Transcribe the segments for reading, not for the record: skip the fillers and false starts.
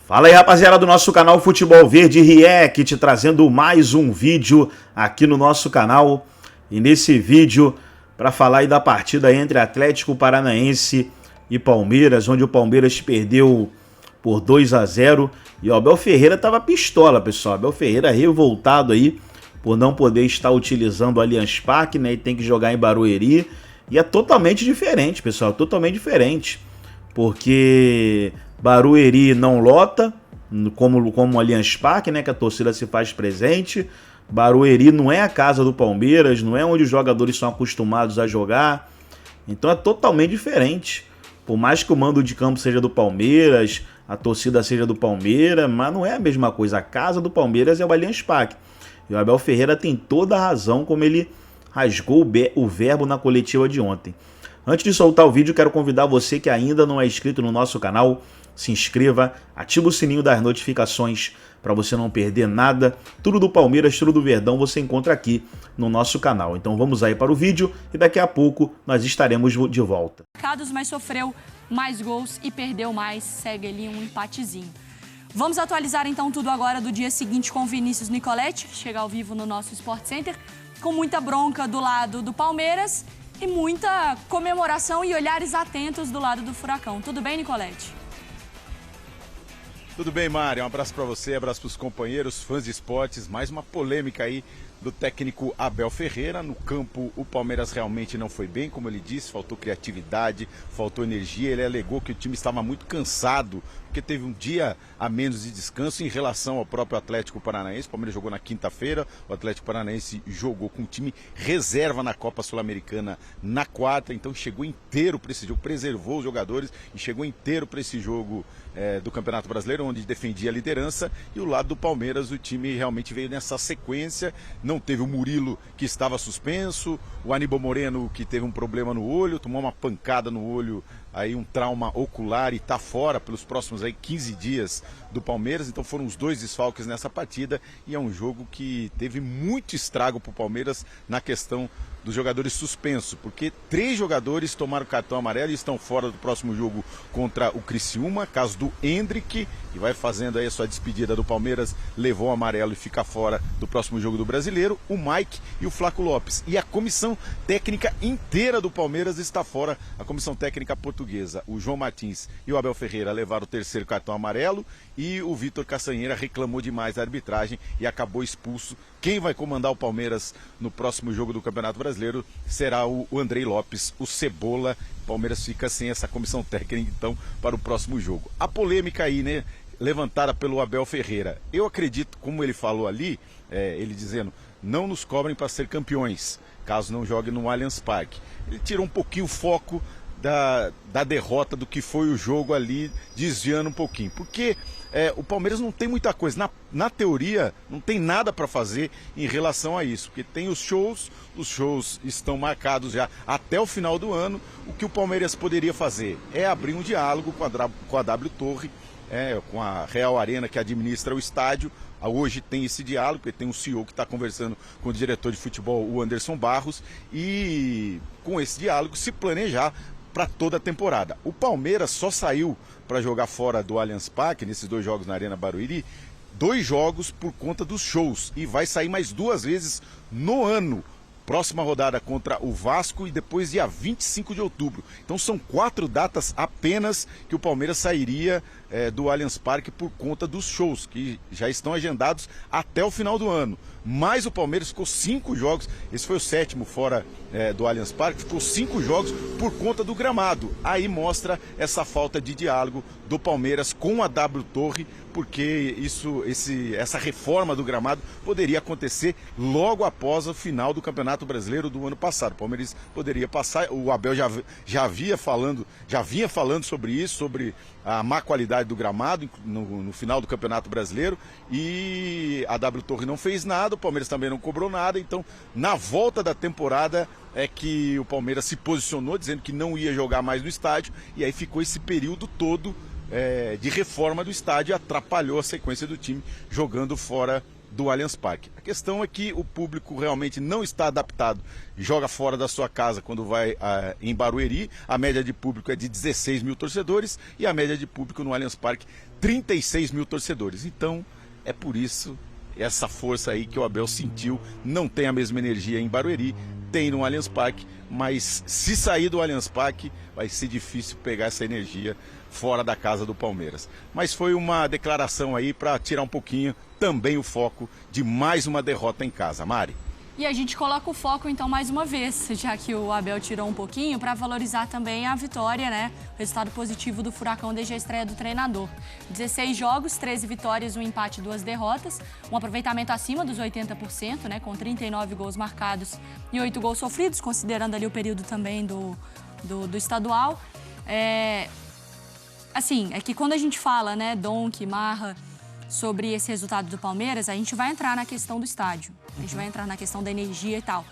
Fala aí, rapaziada do nosso canal Futebol Verde React, trazendo mais um vídeo aqui no nosso canal. E nesse vídeo, para falar aí da partida entre Atlético Paranaense e Palmeiras, onde o Palmeiras perdeu por 2-0. E o Abel Ferreira tava pistola, pessoal. Abel Ferreira revoltado aí por não poder estar utilizando o Allianz Parque, né? E tem que jogar em Barueri. E é totalmente diferente, pessoal, totalmente diferente. Porque Barueri não lota, como o Allianz Parque, né, que a torcida se faz presente. Barueri não é a casa do Palmeiras, não é onde os jogadores são acostumados a jogar. Então é totalmente diferente. Por mais que o mando de campo seja do Palmeiras, a torcida seja do Palmeiras, mas não é a mesma coisa. A casa do Palmeiras é o Allianz Parque. E o Abel Ferreira tem toda a razão como ele rasgou o verbo na coletiva de ontem. Antes de soltar o vídeo, quero convidar você que ainda não é inscrito no nosso canal, se inscreva, ativa o sininho das notificações para você não perder nada. Tudo do Palmeiras, tudo do Verdão você encontra aqui no nosso canal. Então vamos aí para o vídeo e daqui a pouco nós estaremos de volta. Mas sofreu mais gols e perdeu mais, segue ali um empatezinho. Vamos atualizar então tudo agora do dia seguinte com o Vinícius Nicoletti, que chega ao vivo no nosso Sport Center, com muita bronca do lado do Palmeiras e muita comemoração e olhares atentos do lado do Furacão. Tudo bem, Nicoletti? Tudo bem, Mário? Um abraço para você, abraço para os companheiros, fãs de esportes. Mais uma polêmica aí do técnico Abel Ferreira. No campo, o Palmeiras realmente não foi bem, como ele disse, faltou criatividade, faltou energia. Ele alegou que o time estava muito cansado, porque teve um dia a menos de descanso em relação ao próprio Atlético Paranaense. O Palmeiras jogou na quinta-feira, o Atlético Paranaense jogou com o time reserva na Copa Sul-Americana na quarta, então chegou inteiro para esse jogo, preservou os jogadores e chegou inteiro para esse jogo do Campeonato Brasileiro, onde defendia a liderança. E o lado do Palmeiras, o time realmente veio nessa sequência. Não teve o Murilo, que estava suspenso, o Aníbal Moreno, que teve um problema no olho, tomou uma pancada no olho, aí um trauma ocular e está fora pelos próximos aí 15 dias do Palmeiras. Então foram os dois desfalques nessa partida e é um jogo que teve muito estrago para o Palmeiras na questão dos jogadores suspensos, porque 3 jogadores tomaram cartão amarelo e estão fora do próximo jogo contra o Criciúma. Caso do Endrick, que vai fazendo aí a sua despedida do Palmeiras, levou o amarelo e fica fora do próximo jogo do Brasileiro. O Mike e o Flaco Lopes. E a comissão técnica inteira do Palmeiras está fora, a comissão técnica portuguesa. O João Martins e o Abel Ferreira levaram o 3º cartão amarelo e o Vitor Caçanheira reclamou demais da arbitragem e acabou expulso. Quem vai comandar o Palmeiras no próximo jogo do Campeonato Brasileiro será o Andrei Lopes, o Cebola. O Palmeiras fica sem essa comissão técnica, então, para o próximo jogo. A polêmica aí, né, levantada pelo Abel Ferreira. Eu acredito, como ele falou ali, ele dizendo, não nos cobrem para ser campeões, caso não jogue no Allianz Parque. Ele tirou um pouquinho o foco da derrota, do que foi o jogo ali, desviando um pouquinho. Porque o Palmeiras não tem muita coisa. Na teoria, não tem nada para fazer em relação a isso. Porque tem os shows estão marcados já até o final do ano. O que o Palmeiras poderia fazer é abrir um diálogo com a W Torre, com a Real Arena, que administra o estádio. Hoje tem esse diálogo, porque tem um CEO que está conversando com o diretor de futebol, o Anderson Barros, e com esse diálogo se planejar para toda a temporada. O Palmeiras só saiu para jogar fora do Allianz Parque, nesses 2 jogos na Arena Barueri, 2 jogos por conta dos shows, e vai sair mais 2 vezes no ano. Próxima rodada contra o Vasco e depois dia 25 de outubro. Então são 4 datas apenas que o Palmeiras sairia do Allianz Parque por conta dos shows, que já estão agendados até o final do ano. Mas o Palmeiras ficou 5 jogos, esse foi o 7º fora do Allianz Parque, ficou 5 jogos por conta do gramado. Aí mostra essa falta de diálogo do Palmeiras com a W Torre, porque essa reforma do gramado poderia acontecer logo após o final do Campeonato Brasileiro do ano passado. O Palmeiras poderia passar, o Abel já vinha falando sobre isso, sobre a má qualidade do gramado no final do Campeonato Brasileiro, e a W Torre não fez nada, o Palmeiras também não cobrou nada. Então, na volta da temporada é que o Palmeiras se posicionou dizendo que não ia jogar mais no estádio, e aí ficou esse período todo de reforma do estádio e atrapalhou a sequência do time jogando fora do Allianz Parque. A questão é que o público realmente não está adaptado, joga fora da sua casa quando vai em Barueri, a média de público é de 16 mil torcedores e a média de público no Allianz Parque 36 mil torcedores. Então é por isso essa força aí que o Abel sentiu, não tem a mesma energia em Barueri, tem no Allianz Parque, mas se sair do Allianz Parque vai ser difícil pegar essa energia fora da casa do Palmeiras. Mas foi uma declaração aí para tirar um pouquinho também o foco de mais uma derrota em casa. Mari. E a gente coloca o foco, então, mais uma vez, já que o Abel tirou um pouquinho, para valorizar também a vitória, né? O resultado positivo do Furacão desde a estreia do treinador. 16 jogos, 13 vitórias, um empate e 2 derrotas. Um aproveitamento acima dos 80%, né? Com 39 gols marcados e 8 gols sofridos, considerando ali o período também do estadual. Assim, é que quando a gente fala, né, Donk, Marra, sobre esse resultado do Palmeiras, a gente vai entrar na questão do estádio. A gente vai entrar na questão da energia e tal.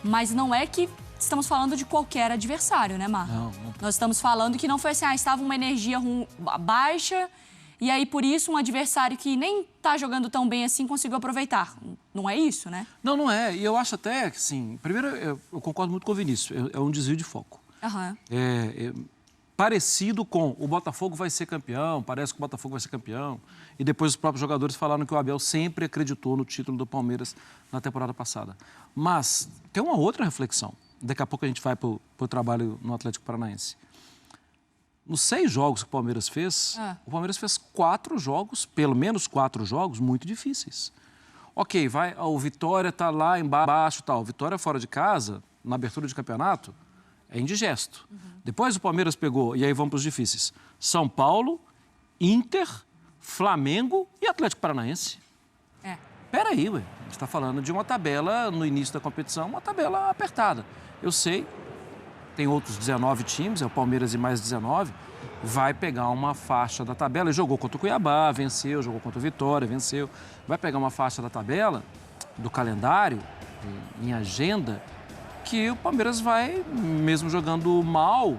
Mas não é que estamos falando de qualquer adversário, né, Marra? Não. Nós estamos falando que não foi assim, estava uma energia baixa e aí, por isso, um adversário que nem está jogando tão bem assim conseguiu aproveitar. Não é isso, né? Não é. E eu acho até que, assim, primeiro, eu concordo muito com o Vinícius, é um desvio de foco. Parecido com o Botafogo vai ser campeão, parece que o Botafogo vai ser campeão. E depois os próprios jogadores falaram que o Abel sempre acreditou no título do Palmeiras na temporada passada. Mas tem uma outra reflexão. Daqui a pouco a gente vai para o trabalho no Atlético Paranaense. Nos 6 jogos que o Palmeiras fez, o Palmeiras fez 4 jogos, pelo menos 4 jogos, muito difíceis. Ok, o Vitória está lá embaixo e tal. O Vitória fora de casa, na abertura de campeonato, é indigesto. Depois o Palmeiras pegou, e aí vamos para os difíceis, São Paulo, Inter, Flamengo e Atlético Paranaense. Peraí, ué. A gente está falando de uma tabela, no início da competição, uma tabela apertada. Eu sei, tem outros 19 times, é o Palmeiras e mais 19, vai pegar uma faixa da tabela, e jogou contra o Cuiabá, venceu, jogou contra o Vitória, venceu. Vai pegar uma faixa da tabela, do calendário, em agenda, que o Palmeiras vai, mesmo jogando mal,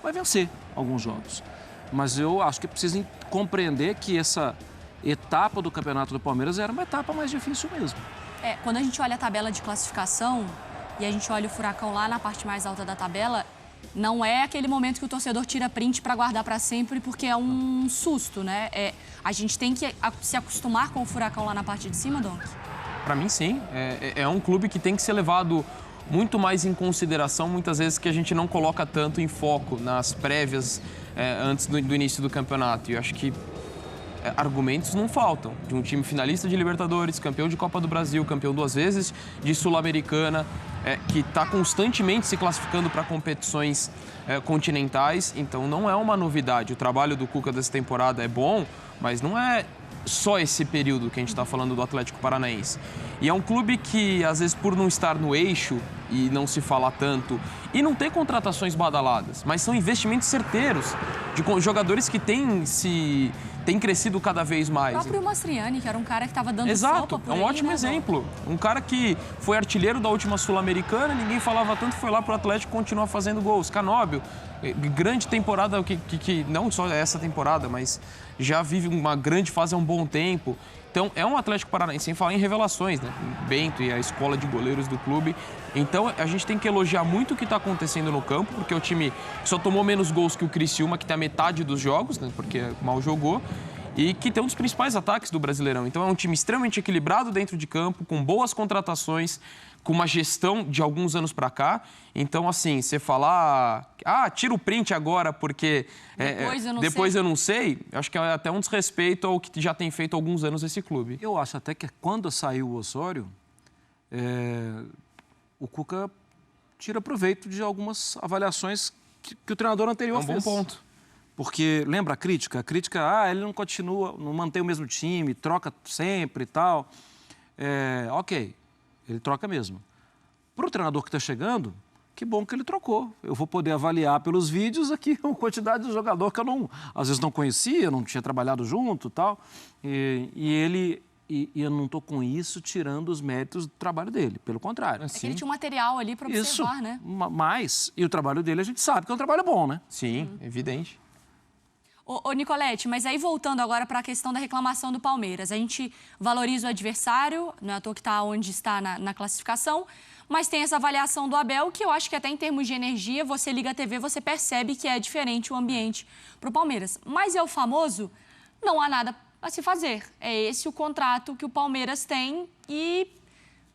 vai vencer alguns jogos. Mas eu acho que precisa compreender que essa etapa do campeonato do Palmeiras era uma etapa mais difícil mesmo. Quando a gente olha a tabela de classificação e a gente olha o Furacão lá na parte mais alta da tabela, não é aquele momento que o torcedor tira print para guardar para sempre, porque é um susto, né? A gente tem que se acostumar com o Furacão lá na parte de cima, Donk? Para mim, sim. É um clube que tem que ser levado muito mais em consideração, muitas vezes, que a gente não coloca tanto em foco nas prévias antes do início do campeonato. E eu acho que argumentos não faltam. De um time finalista de Libertadores, campeão de Copa do Brasil, campeão 2 vezes de Sul-Americana, que está constantemente se classificando para competições continentais. Então, não é uma novidade. O trabalho do Cuca dessa temporada é bom, mas não é só esse período que a gente está falando do Atlético Paranaense. E é um clube que, às vezes, por não estar no eixo e não se falar tanto, e não ter contratações badaladas, mas são investimentos certeiros de jogadores que têm crescido cada vez mais. O próprio Mastriani, que era um cara que estava dando Exato, sopa por é um aí, ótimo né, exemplo. Um cara que foi artilheiro da última Sul-Americana, ninguém falava tanto, foi lá pro Atlético e continua fazendo gols. Canóbio, grande temporada, que não só essa temporada, mas já vive uma grande fase há um bom tempo. Então, é um Atlético Paranaense, sem falar em revelações, né? Bento e a escola de goleiros do clube. Então, a gente tem que elogiar muito o que está acontecendo no campo, porque o time só tomou menos gols que o Criciúma, que tem a metade dos jogos, né? Porque mal jogou, e que tem um dos principais ataques do Brasileirão. Então, é um time extremamente equilibrado dentro de campo, com boas contratações, com uma gestão de alguns anos para cá. Então, assim, você falar... tira o print agora porque depois eu não sei, acho que é até um desrespeito ao que já tem feito há alguns anos esse clube. Eu acho até que quando saiu o Osório, o Cuca tira proveito de algumas avaliações que o treinador anterior fez. É um bom ponto. Porque, lembra a crítica? A crítica, ele não continua, não mantém o mesmo time, troca sempre e tal. Ok, ele troca mesmo. Para o treinador que está chegando, que bom que ele trocou. Eu vou poder avaliar pelos vídeos aqui a quantidade de jogador que eu às vezes não conhecia, não tinha trabalhado junto e tal. E eu não estou com isso tirando os méritos do trabalho dele, pelo contrário. É que ele tinha um material ali para observar, né? Mas, e o trabalho dele a gente sabe que é um trabalho bom, né? Sim, evidente. Ô, Nicolete, mas aí voltando agora para a questão da reclamação do Palmeiras. A gente valoriza o adversário, não é à toa que está onde está na classificação, mas tem essa avaliação do Abel que eu acho que até em termos de energia, você liga a TV, você percebe que é diferente o ambiente para o Palmeiras. Mas é o famoso, não há nada a se fazer. É esse o contrato que o Palmeiras tem e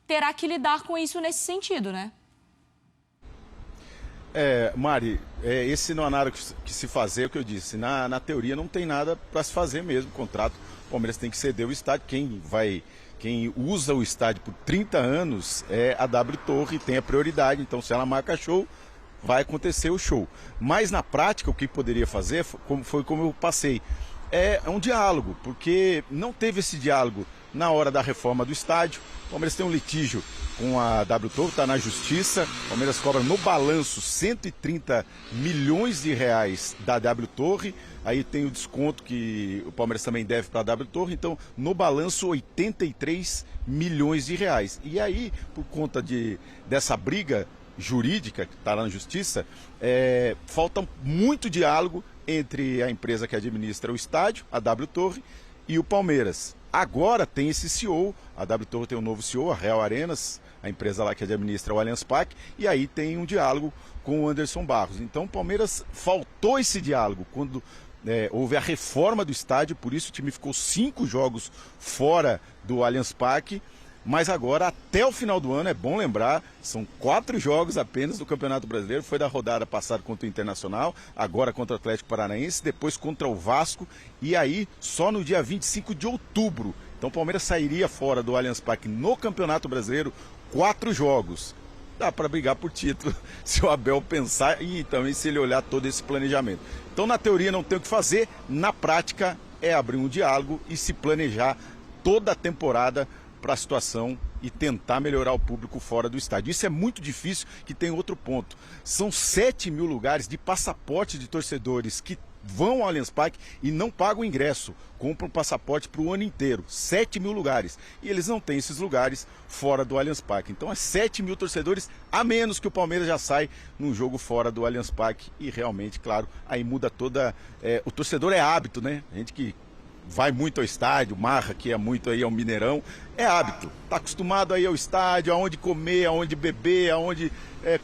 terá que lidar com isso nesse sentido, né? Mari, esse não há nada que se fazer, é o que eu disse. Na teoria não tem nada para se fazer mesmo. O contrato, o Palmeiras tem que ceder o estádio. Quem usa o estádio por 30 anos é a W Torre, tem a prioridade. Então, se ela marca show, vai acontecer o show. Mas na prática, o que poderia fazer foi como eu passei. É um diálogo, porque não teve esse diálogo na hora da reforma do estádio. O Palmeiras tem um litígio com a W Torre, está na justiça. O Palmeiras cobra no balanço 130 milhões de reais da W Torre. Aí tem o desconto que o Palmeiras também deve para a W Torre. Então, no balanço, 83 milhões de reais. E aí, por conta dessa briga jurídica que está lá na justiça, falta muito diálogo entre a empresa que administra o estádio, a W Torre, e o Palmeiras. Agora tem esse CEO, a W Torre tem um novo CEO, a Real Arenas, a empresa lá que administra o Allianz Parque, e aí tem um diálogo com o Anderson Barros. Então o Palmeiras faltou esse diálogo quando houve a reforma do estádio, por isso o time ficou 5 jogos fora do Allianz Parque. Mas agora, até o final do ano, é bom lembrar, são 4 jogos apenas do Campeonato Brasileiro. Foi da rodada passada contra o Internacional, agora contra o Atlético Paranaense, depois contra o Vasco, e aí só no dia 25 de outubro. Então o Palmeiras sairia fora do Allianz Parque no Campeonato Brasileiro, 4 jogos. Dá para brigar por título, se o Abel pensar e também se ele olhar todo esse planejamento. Então na teoria não tem o que fazer, na prática é abrir um diálogo e se planejar toda a temporada para a situação e tentar melhorar o público fora do estádio. Isso é muito difícil, que tem outro ponto. São 7 mil lugares de passaporte de torcedores que vão ao Allianz Parque e não pagam ingresso, compram passaporte para o ano inteiro. 7 mil lugares. E eles não têm esses lugares fora do Allianz Parque. Então é 7 mil torcedores, a menos que o Palmeiras já sai num jogo fora do Allianz Parque. E realmente, claro, aí muda toda... o torcedor é hábito, né? A gente que vai muito ao estádio, marra que é muito aí ao Mineirão, é hábito. Está acostumado aí ao estádio, aonde comer, aonde beber, aonde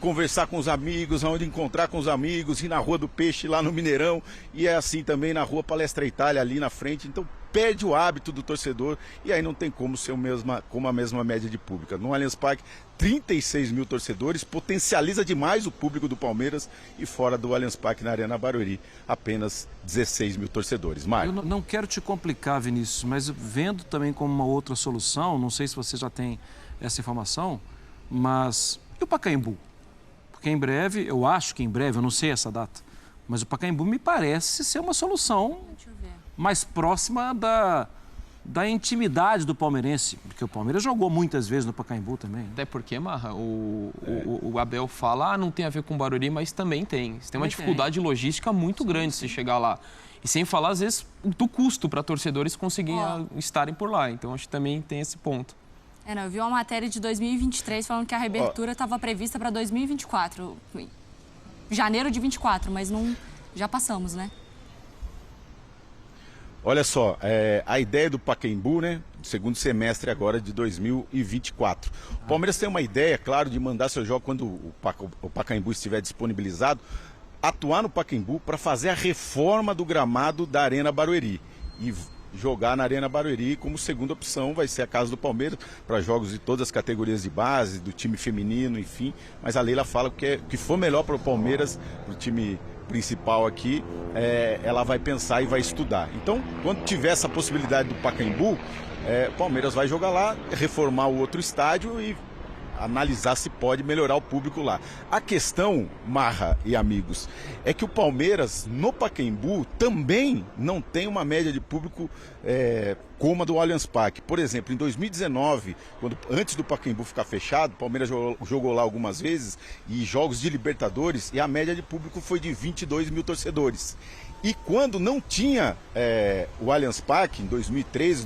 conversar com os amigos, aonde encontrar com os amigos, ir na Rua do Peixe lá no Mineirão, e é assim também na Rua Palestra Itália ali na frente. Então perde o hábito do torcedor e aí não tem como ser como a mesma média de público. No Allianz Parque, 36 mil torcedores, potencializa demais o público do Palmeiras, e fora do Allianz Parque, na Arena Barueri, apenas 16 mil torcedores. Mário. Eu não quero te complicar, Vinícius, mas vendo também como uma outra solução, não sei se você já tem essa informação, mas e o Pacaembu? Porque em breve, eu acho que em breve, eu não sei essa data, mas o Pacaembu me parece ser uma solução mais próxima da intimidade do palmeirense, porque o Palmeiras jogou muitas vezes no Pacaembu também. Até porque, Marra, o Abel fala, não tem a ver com o Barueri, mas também tem. Você tem uma dificuldade logística muito grande se chegar lá. E sem falar, às vezes, do custo para torcedores conseguirem estarem por lá. Então, acho que também tem esse ponto. Eu vi uma matéria de 2023 falando que a reabertura estava prevista para 2024. Janeiro de 24, mas não, já passamos, né? Olha só, a ideia do Pacaembu, né, segundo semestre agora de 2024. O Palmeiras tem uma ideia, claro, de mandar seu jogo quando o Pacaembu estiver disponibilizado, atuar no Pacaembu para fazer a reforma do gramado da Arena Barueri. E jogar na Arena Barueri como segunda opção vai ser a casa do Palmeiras, para jogos de todas as categorias de base, do time feminino, enfim. Mas a Leila fala que o que for melhor para o Palmeiras, para o time principal aqui, ela vai pensar e vai estudar. Então, quando tiver essa possibilidade do Pacaembu, o Palmeiras vai jogar lá, reformar o outro estádio e analisar se pode melhorar o público lá. A questão, Marra e amigos, é que o Palmeiras no Pacaembu também não tem uma média de público como a do Allianz Parque. Por exemplo, em 2019, antes do Pacaembu ficar fechado, o Palmeiras jogou lá algumas vezes, e jogos de Libertadores, e a média de público foi de 22 mil torcedores. E quando não tinha o Allianz Parque, em 2013,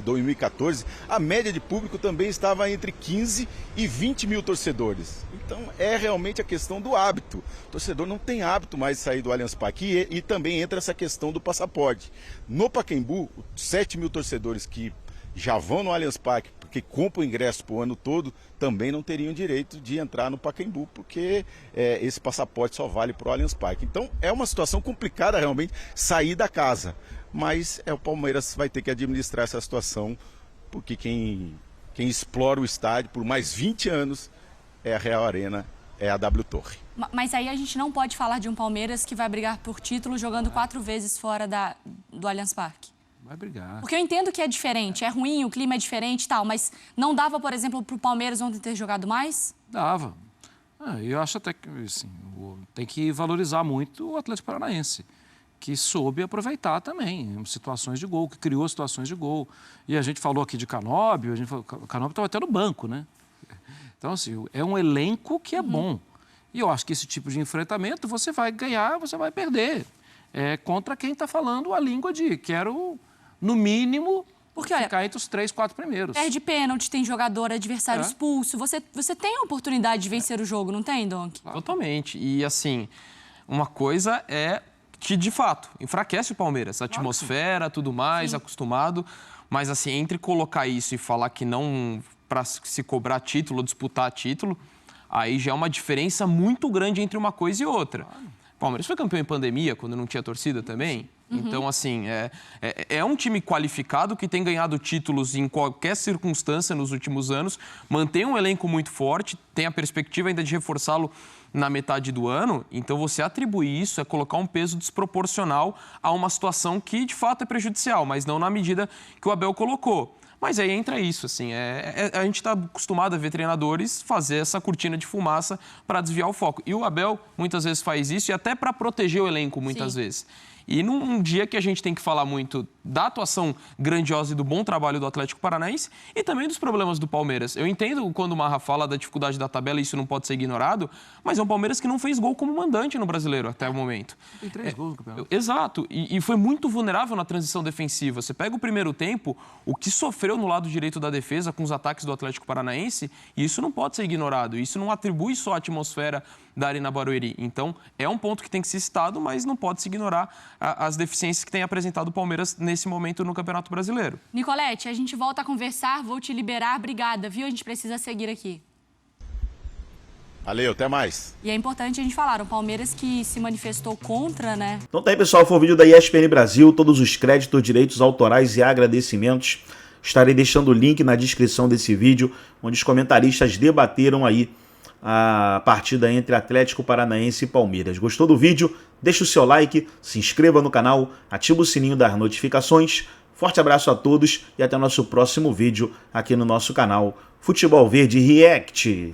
2014, a média de público também estava entre 15 e 20 mil torcedores. Então é realmente a questão do hábito. O torcedor não tem hábito mais de sair do Allianz Parque e também entra essa questão do passaporte. No Pacaembu, 7 mil torcedores que já vão no Allianz Parque, porque compram o ingresso para o ano todo, também não teriam direito de entrar no Pacaembu, porque esse passaporte só vale para o Allianz Parque. Então é uma situação complicada realmente sair da casa, mas o Palmeiras vai ter que administrar essa situação, porque quem explora o estádio por mais 20 anos é a Real Arena, é a W Torre. Mas aí a gente não pode falar de um Palmeiras que vai brigar por título jogando 4 vezes fora do Allianz Parque. Vai brigar. Porque eu entendo que é diferente, é ruim, o clima é diferente e tal, mas não dava, por exemplo, para o Palmeiras ontem ter jogado mais? Dava. Eu acho até que assim, tem que valorizar muito o Atlético Paranaense, que soube aproveitar também situações de gol, que criou situações de gol. E a gente falou aqui de Canóbio, o Canóbio estava até no banco, né? Então, assim, é um elenco que é bom. E eu acho que esse tipo de enfrentamento você vai ganhar, você vai perder. É contra quem está falando a língua de quero, no mínimo, porque, olha, ficar entre os 3, 4 primeiros. Perde pênalti, tem jogador adversário expulso. Você tem a oportunidade de vencer o jogo, não tem, Donk? Claro. Totalmente. E, assim, uma coisa é que, de fato, enfraquece o Palmeiras. A atmosfera, tudo mais, acostumado. Mas, assim, entre colocar isso e falar que não para se cobrar título, disputar título, aí já é uma diferença muito grande entre uma coisa e outra. O Palmeiras foi campeão em pandemia, quando não tinha torcida também. Então, assim, é um time qualificado que tem ganhado títulos em qualquer circunstância nos últimos anos, mantém um elenco muito forte, tem a perspectiva ainda de reforçá-lo na metade do ano. Então, você atribuir isso é colocar um peso desproporcional a uma situação que, de fato, é prejudicial, mas não na medida que o Abel colocou. Mas aí entra isso, assim, a gente está acostumado a ver treinadores fazer essa cortina de fumaça para desviar o foco. E o Abel muitas vezes faz isso e até para proteger o elenco muitas vezes. E num dia que a gente tem que falar muito da atuação grandiosa e do bom trabalho do Atlético Paranaense e também dos problemas do Palmeiras. Eu entendo quando o Marra fala da dificuldade da tabela e isso não pode ser ignorado, mas é um Palmeiras que não fez gol como mandante no Brasileiro até o momento. Tem 3 gols no campeonato. Exato. E foi muito vulnerável na transição defensiva. Você pega o primeiro tempo, o que sofreu no lado direito da defesa com os ataques do Atlético Paranaense, e isso não pode ser ignorado. Isso não atribui só a atmosfera da Arena Barueri. Então, é um ponto que tem que ser citado, mas não pode se ignorar as deficiências que tem apresentado o Palmeiras nesse momento no Campeonato Brasileiro. Nicolete, a gente volta a conversar, vou te liberar. Obrigada, viu? A gente precisa seguir aqui. Valeu, até mais. E é importante a gente falar, o Palmeiras que se manifestou contra, né? Então tá aí, pessoal, foi o vídeo da ESPN Brasil, todos os créditos, direitos autorais e agradecimentos. Estarei deixando o link na descrição desse vídeo, onde os comentaristas debateram aí a partida entre Atlético Paranaense e Palmeiras. Gostou do vídeo? Deixa o seu like, se inscreva no canal, ativa o sininho das notificações. Forte abraço a todos e até o nosso próximo vídeo aqui no nosso canal Futebol Verde React.